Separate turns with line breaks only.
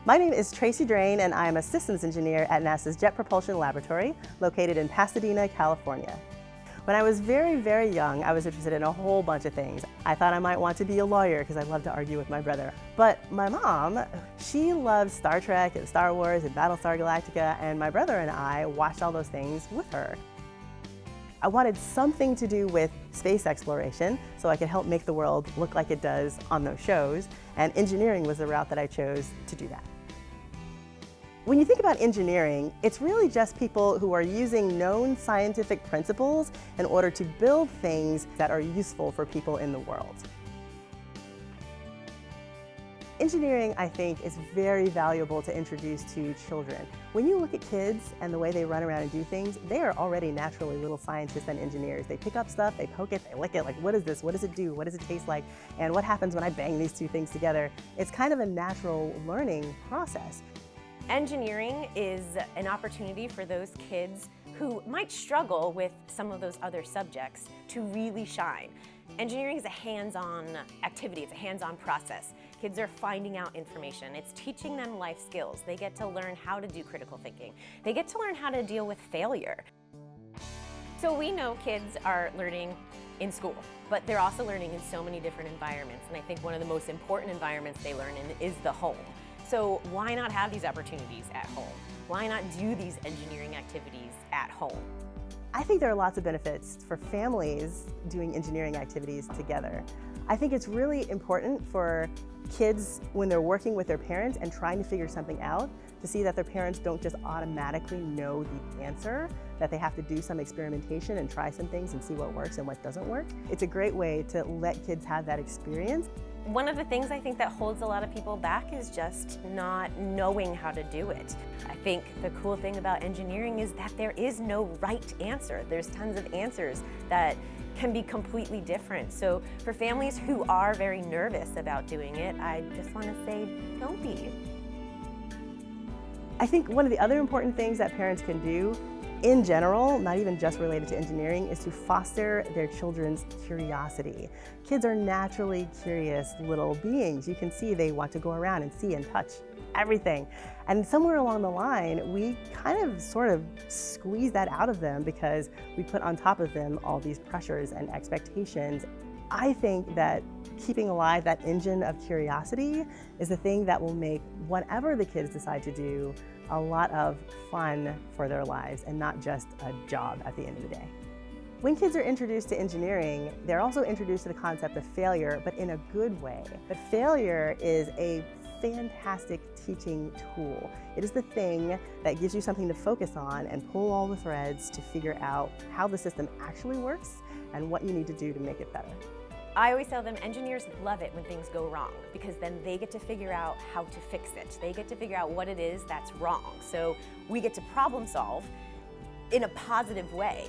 My name is Tracy Drain, and I am a systems engineer at NASA's Jet Propulsion Laboratory, located in Pasadena, California. When I was very, very young, I was interested in a whole bunch of things. I thought I might want to be a lawyer because I love to argue with my brother. But my mom, she loved Star Trek and Star Wars and Battlestar Galactica, and my brother and I watched all those things with her. I wanted something to do with space exploration so I could help make the world look like it does on those shows, and engineering was the route that I chose to do that. When you think about engineering, it's really just people who are using known scientific principles in order to build things that are useful for people in the world. Engineering, I think, is very valuable to introduce to children. When you look at kids and the way they run around and do things, they are already naturally little scientists and engineers. They pick up stuff, they poke it, they lick it, like, what is this? What does it do? What does it taste like? And what happens when I bang these two things together? It's kind of a natural learning process.
Engineering is an opportunity for those kids who might struggle with some of those other subjects to really shine. Engineering is a hands-on activity, it's a hands-on process. Kids are finding out information. It's teaching them life skills. They get to learn how to do critical thinking. They get to learn how to deal with failure. So we know kids are learning in school, but they're also learning in so many different environments. And I think one of the most important environments they learn in is the home. So why not have these opportunities at home? Why not do these engineering activities at home?
I think there are lots of benefits for families doing engineering activities together. I think it's really important for kids, when they're working with their parents and trying to figure something out, to see that their parents don't just automatically know the answer, that they have to do some experimentation and try some things and see what works and what doesn't work. It's a great way to let kids have that experience.
One of the things I think that holds a lot of people back is just not knowing how to do it. I think the cool thing about engineering is that there is no right answer. There's tons of answers that can be completely different. So for families who are very nervous about doing it, I just want to say, don't be.
I think one of the other important things that parents can do in general, not even just related to engineering, is to foster their children's curiosity. Kids are naturally curious little beings. You can see they want to go around and see and touch everything. And somewhere along the line, we kind of sort of squeeze that out of them because we put on top of them all these pressures and expectations. I think that keeping alive that engine of curiosity is the thing that will make whatever the kids decide to do a lot of fun for their lives and not just a job at the end of the day. When kids are introduced to engineering, they're also introduced to the concept of failure, but in a good way. But failure is a fantastic teaching tool. It is the thing that gives you something to focus on and pull all the threads to figure out how the system actually works and what you need to do to make it better.
I always tell them engineers love it when things go wrong because then they get to figure out how to fix it. They get to figure out what it is that's wrong. So we get to problem solve in a positive way